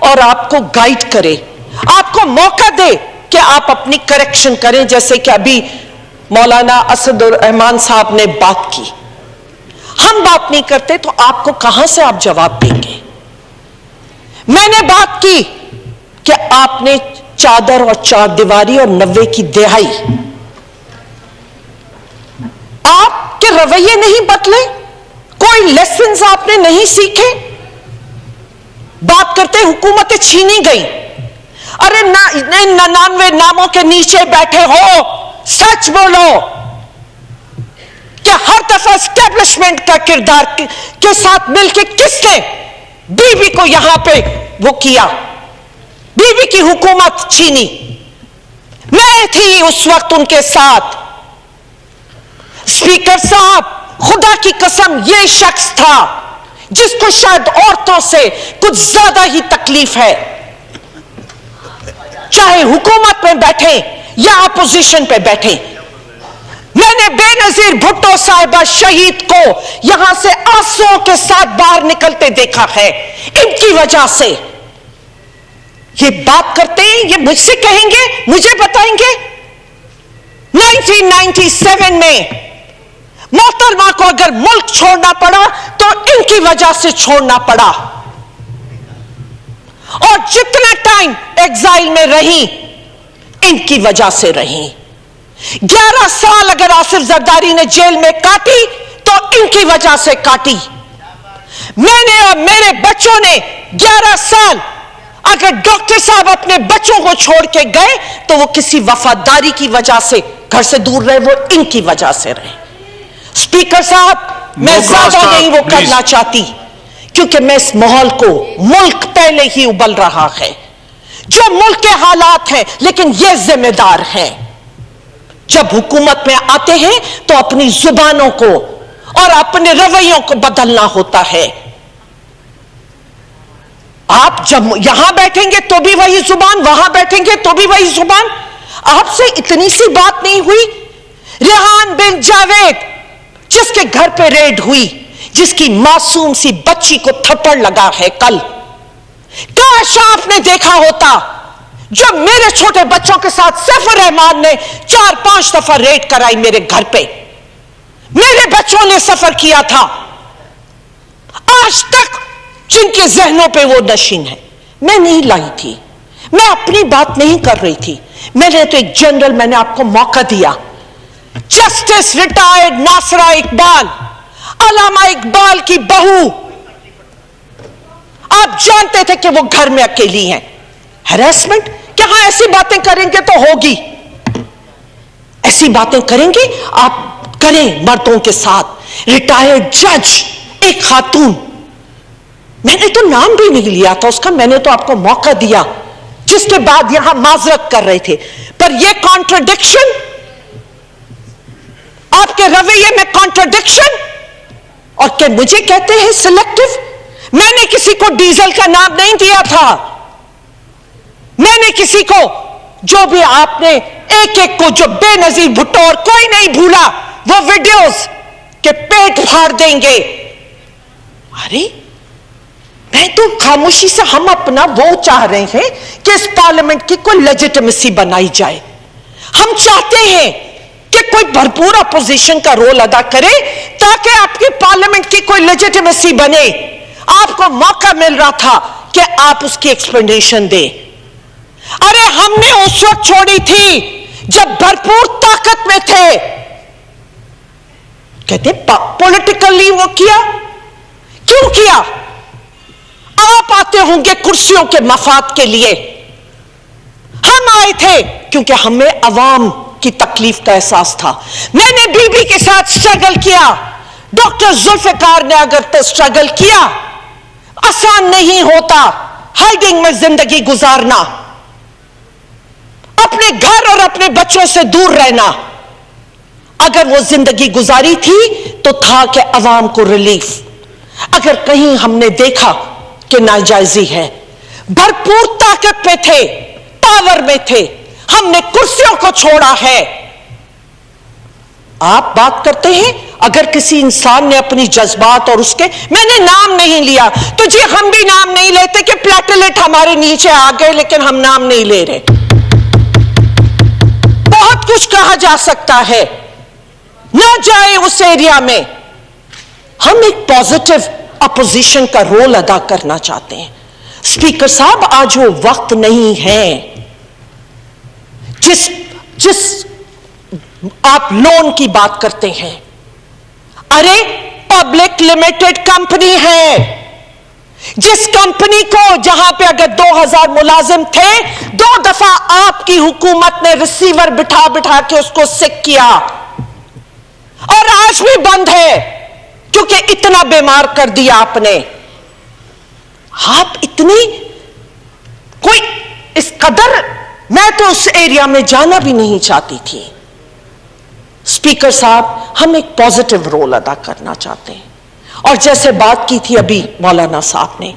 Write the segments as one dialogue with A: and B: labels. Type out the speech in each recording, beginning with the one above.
A: और आपको गाइड करे, आपको मौका दे कि आप अपनी करेक्शन करें, जैसे कि अभी मौलाना असदुर्रहमान साहब ने बात की। हम बात नहीं करते तो आपको कहां से आप जवाब देंगे? मैंने बात की कि आपने चादर और चार दीवारी और 90 की दिहाई, आपके रवैये नहीं बदले, कोई लेसन्स आपने नहीं सीखे। बात करते हुकूमतें छीनी गई। अरे 99 नामों के नीचे बैठे हो, सच बोलो कि हर दफा एस्टेब्लिशमेंट का किरदार के साथ मिलकर किसने बीबी को यहां पे वो किया, बीबी की हुकूमत छीनी? मैं थी उस वक्त उनके साथ। स्पीकर साहब, खुदा की कसम, ये शख्स था जिसको शायद औरतों से कुछ ज्यादा ही तकलीफ है, चाहे हुकूमत में बैठे या अपोजिशन पे बैठे। मैंने बेनजीर भुट्टो साहिबा शहीद को यहां से आंसुओं के साथ बाहर निकलते देखा है। इनकी वजह से ये बात करते हैं, ये मुझसे कहेंगे, मुझे बताएंगे। 1997 में मोहतरमा को अगर मुल्क छोड़ना पड़ा तो इनकी वजह से छोड़ना पड़ा, और जितना टाइम एग्जाइल में रही इनकी वजह से रही। 11 साल अगर आसिफ जरदारी ने जेल में काटी तो इनकी वजह से काटी। मैंने और मेरे बच्चों ने 11 साल, अगर डॉक्टर साहब अपने बच्चों को छोड़ के गए तो वो किसी वफादारी की वजह से घर से दूर रहे, वो इनकी वजह से रहे। स्पीकर साहब, मैं ज्यादा नहीं वो करना चाहती, क्योंकि मैं इस माहौल को, मुल्क पहले ही उबल रहा है, जो मुल्क के हालात हैं, लेकिन ये जिम्मेदार हैं। जब हुकूमत में आते हैं तो अपनी जुबानों को और अपने रवैयों को बदलना होता है। आप जब यहां बैठेंगे तो भी वही जुबान, वहां बैठेंगे तो भी वही जुबान। आपसे इतनी सी बात नहीं हुई? रेहान बिन जावेद, जिसके घर पे रेड हुई, जिसकी मासूम सी बच्ची को थप्पड़ लगा है कल, काश आपने देखा होता जो मेरे छोटे बच्चों के साथ सैफुर रहमान ने 4-5 दफा रेड कराई मेरे घर पे। मेरे बच्चों ने सफर किया था, आज तक जिनके जहनों पे वो नशीन है। मैं नहीं लाई थी, मैं अपनी बात नहीं कर रही थी, मैंने तो एक जनरल, मैंने आपको मौका दिया। जस्टिस रिटायर्ड नासरा इकबाल, अलामा इकबाल की बहू, आप जानते थे कि वो घर में अकेली हैं। हैरेसमेंट, क्या हाँ ऐसी बातें करेंगे तो होगी, ऐसी बातें करेंगे आप करें मर्दों के साथ। रिटायर्ड जज, एक खातून, मैंने तो नाम भी नहीं लिया था उसका, मैंने तो आपको मौका दिया, जिसके बाद यहां माजरत कर रहे थे। पर यह कॉन्ट्रडिक्शन, आपके रवैये में कॉन्ट्रडिक्शन, और क्या मुझे कहते हैं सिलेक्टिव? मैंने किसी को डीजल का नाम नहीं दिया था, मैंने किसी को, जो भी आपने एक एक को, जो बेनजीर भुट्टो और कोई नहीं भूला वो वीडियोस के पेट फाड़ देंगे। अरे मैं तो खामोशी से, हम अपना वो चाह रहे हैं कि इस पार्लियामेंट की कोई लेजिटिमेसी बनाई जाए। हम चाहते हैं कि कोई भरपूर अपोजिशन का रोल अदा करे ताकि आपकी पार्लियामेंट की कोई लेजिटिमेसी बने। आपको मौका मिल रहा था कि आप उसकी एक्सप्लेनेशन दें। अरे हमने उस वक्त छोड़ी थी जब भरपूर ताकत में थे, कहते पॉलिटिकली वो किया। क्यों किया? आप आते होंगे कुर्सियों के मफाद के लिए, हम आए थे क्योंकि हमें अवाम की तकलीफ का एहसास था। मैंने बीबी के साथ स्ट्रगल किया, डॉक्टर जुल्फिकार ने अगर स्ट्रगल किया। आसान नहीं होता हाइडिंग में जिंदगी गुजारना, अपने घर और अपने बच्चों से दूर रहना। अगर वो जिंदगी गुजारी थी तो था कि अवाम को रिलीफ। अगर कहीं हमने देखा कि नाजायजी है, भरपूर ताकत में थे, पावर में थे, हमने कुर्सियों को छोड़ा है। आप बात करते हैं अगर किसी इंसान ने अपनी जज्बात और उसके, मैंने नाम नहीं लिया तो जी हम भी नाम नहीं लेते कि प्लेटलेट हमारे नीचे आ गए, लेकिन हम नाम नहीं ले रहे। बहुत कुछ कहा जा सकता है, ना जाए उस एरिया में। हम एक पॉजिटिव अपोजिशन का रोल अदा करना चाहते हैं। स्पीकर साहब, आज वो वक्त नहीं है जिस आप लोन की बात करते हैं। अरे पब्लिक लिमिटेड कंपनी है, जिस कंपनी को, जहां पे अगर 2000 मुलाजिम थे, 2 दफा आपकी हुकूमत ने रिसीवर बिठा बिठा के उसको सिक किया, और आज भी बंद है क्योंकि इतना बीमार कर दिया आपने। आप इतनी कोई इस कदर, मैं तो उस एरिया में जाना भी नहीं चाहती थी। स्पीकर साहब, हम एक पॉजिटिव रोल अदा करना चाहते हैं। और जैसे बात की थी अभी मौलाना साहब ने,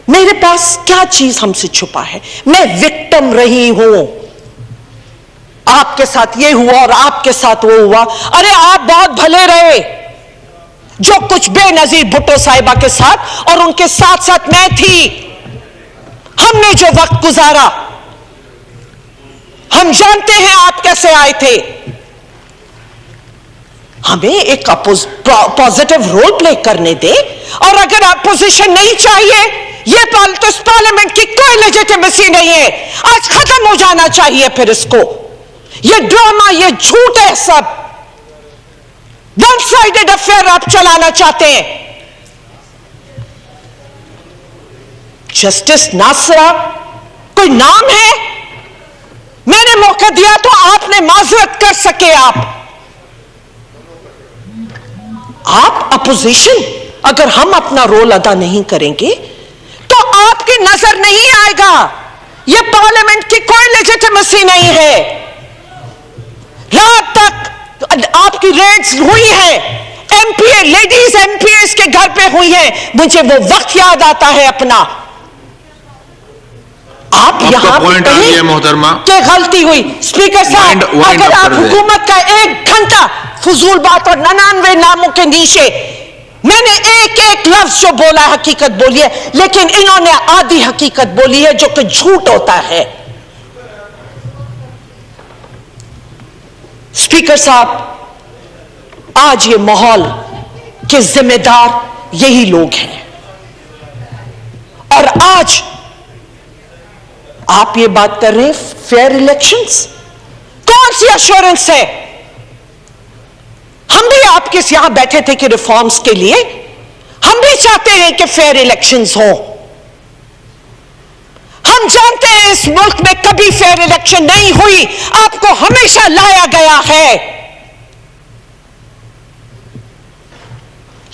A: मेरे पास क्या चीज हमसे छुपा है? मैं विक्टिम रही हूं, आपके साथ ये हुआ और आपके साथ वो हुआ। अरे आप बहुत भले रहे, जो कुछ बेनजीर भुट्टो साहिबा के साथ और उनके साथ साथ मैं थी, हमने जो वक्त गुजारा, हम जानते हैं आप कैसे आए थे। हमें एक पॉजिटिव रोल प्ले करने दे, और अगर अपोजिशन नहीं चाहिए, ये तो इस पार्लियामेंट की कोई लेजिटिमेसी नहीं है, आज खत्म हो जाना चाहिए। फिर इसको, ये ड्रामा, ये झूठ है सब, वन साइडेड अफेयर आप चलाना चाहते हैं। जस्टिस नासरा कोई नाम है? मैंने मौका दिया तो आपने माजरत कर सके। आप अपोजिशन, अगर हम अपना रोल अदा नहीं करेंगे तो आपकी नजर नहीं आएगा। यह पार्लियामेंट की कोई लेजिटिमेसी नहीं है। रात तक आपकी रेड्स हुई है, एमपीए, लेडीज एमपीएस के घर पे हुई है। मुझे वो वक्त याद आता है अपना। आप यहां पे
B: मोहतरमा
A: क्या गलती हुई? स्पीकर साहब, अगर आप हुकूमत का 1 घंटा फजूल बात और 99 नामों के नीचे, मैंने एक एक लफ्ज जो बोला हकीकत बोली है, लेकिन इन्होंने आधी हकीकत बोली है जो कि झूठ होता है। स्पीकर साहब, आज ये माहौल के जिम्मेदार यही लोग हैं, और आज आप ये बात कर रहे हैं फेयर इलेक्शंस। कौन सी एश्योरेंस है? हम भी आपके यहां बैठे थे कि रिफॉर्म्स के लिए, हम भी चाहते हैं कि फेयर इलेक्शंस हो। हम जानते हैं इस मुल्क में कभी फेयर इलेक्शन नहीं हुई, आपको हमेशा लाया गया है,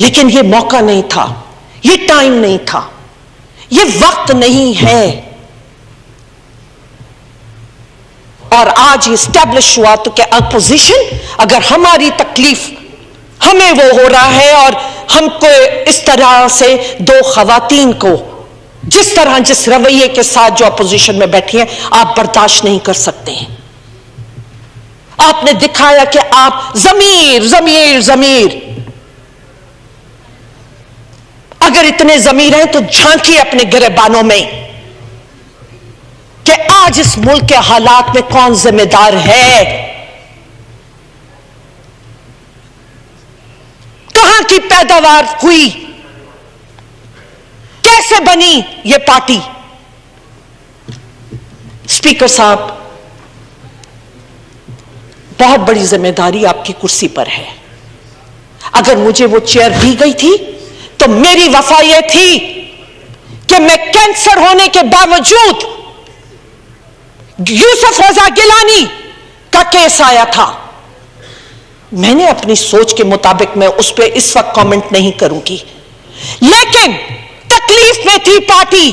A: लेकिन यह मौका नहीं था, यह टाइम नहीं था, यह वक्त नहीं है। और आज इस्टेब्लिश हुआ तो क्या अपोजिशन, अगर हमारी तकलीफ हमें वो हो रहा है, और हमको इस तरह से 2 खवातीन को जिस तरह, जिस रवैये के साथ जो अपोजिशन में बैठी हैं, आप बर्दाश्त नहीं कर सकते हैं। आपने दिखाया कि आप जमीर जमीर जमीर, अगर इतने जमीर हैं तो झांकिए अपने गिरेबानों में कि आज इस मुल्क के हालात में कौन जिम्मेदार है, कहां की पैदावार हुई, कैसे बनी ये पार्टी। स्पीकर साहब, बहुत बड़ी जिम्मेदारी आपकी कुर्सी पर है। अगर मुझे वो चेयर दी गई थी तो मेरी वफा यह थी कि मैं कैंसर होने के बावजूद, यूसुफ रजा गिलानी का केस आया था, मैंने अपनी सोच के मुताबिक, मैं उस पर इस वक्त कमेंट नहीं करूंगी, लेकिन तकलीफ में थी पार्टी,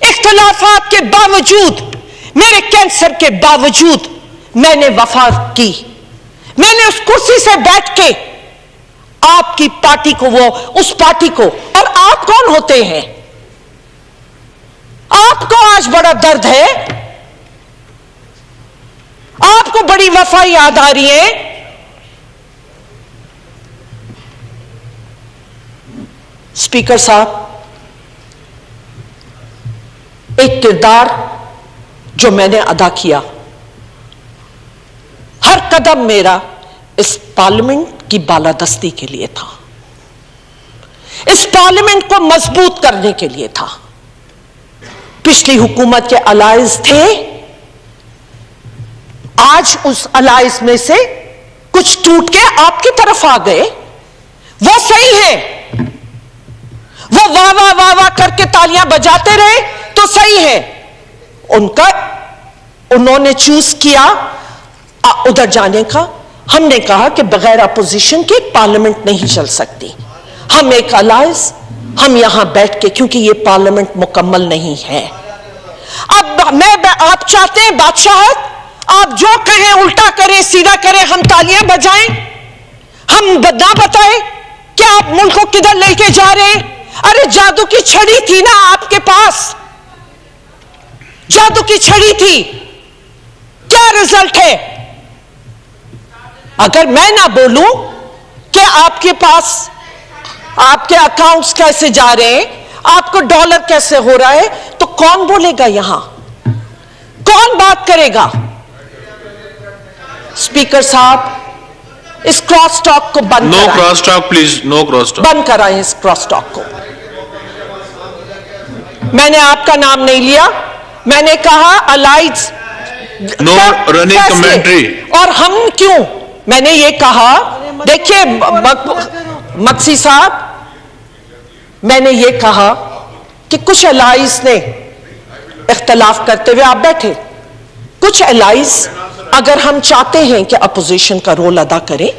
A: इख्तिलाफात के बावजूद, मेरे कैंसर के बावजूद मैंने वफा की। मैंने उस कुर्सी से बैठ के आपकी पार्टी को, वो उस पार्टी को, और आप कौन होते हैं? आपको आज बड़ा दर्द है, आपको बड़ी वफा याद आ रही है, स्पीकर साहब, एक किरदार जो मैंने अदा किया, हर कदम मेरा इस पार्लियामेंट की बालादस्ती के लिए था, इस पार्लियामेंट को मजबूत करने के लिए था। पिछली हुकूमत के अलायंस थे, आज उस अलायंस में से कुछ टूट के आपकी तरफ आ गए, वो सही है, वो वाह वाह वाह वाह करके तालियां बजाते रहे तो सही है, उन्होंने चूज किया उधर जाने का। हमने कहा कि बगैर अपोजिशन के पार्लियामेंट नहीं चल सकती, हम एक अलायंस, हम यहां बैठ के, क्योंकि ये पार्लियामेंट मुकम्मल नहीं है। अब आप चाहते हैं बादशाहत, आप जो कहें उल्टा करें सीधा करें, हम तालियां बजाएं, हम ना बताएं कि आप मुल्क को किधर लेके जा रहे हैं। अरे जादू की छड़ी थी ना आपके पास, जादू की छड़ी थी, क्या रिजल्ट है? अगर मैं ना बोलूं कि आपके पास आपके अकाउंट्स कैसे जा रहे हैं, आपको डॉलर कैसे हो रहा है, तो कौन बोलेगा यहां, कौन बात करेगा? स्पीकर साहब, इस क्रॉस टॉक को बंद कराएं।
B: No cross talk please, no cross talk.
A: बंद कराएं इस क्रॉस टॉक को। मैंने आपका नाम नहीं लिया, मैंने कहा अलाइज,
B: नो रनिंग कमेंट्री।
A: और हम क्यों, मैंने ये कहा, देखिए मक्सी साहब, मैंने ये कहा कि कुछ अलाइज ने इख्तलाफ करते हुए आप बैठे, कुछ अलाइज अगर हम चाहते हैं कि अपोजिशन का रोल अदा करें,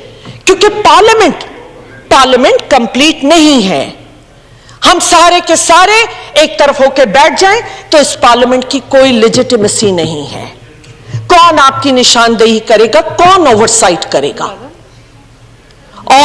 A: क्योंकि पार्लियामेंट कंप्लीट नहीं है, हम सारे के सारे एक तरफ होकर बैठ जाएं तो इस पार्लियामेंट की कोई लेजिटिमेसी नहीं है। कौन आपकी निशानदेही करेगा, कौन ओवरसाइट करेगा?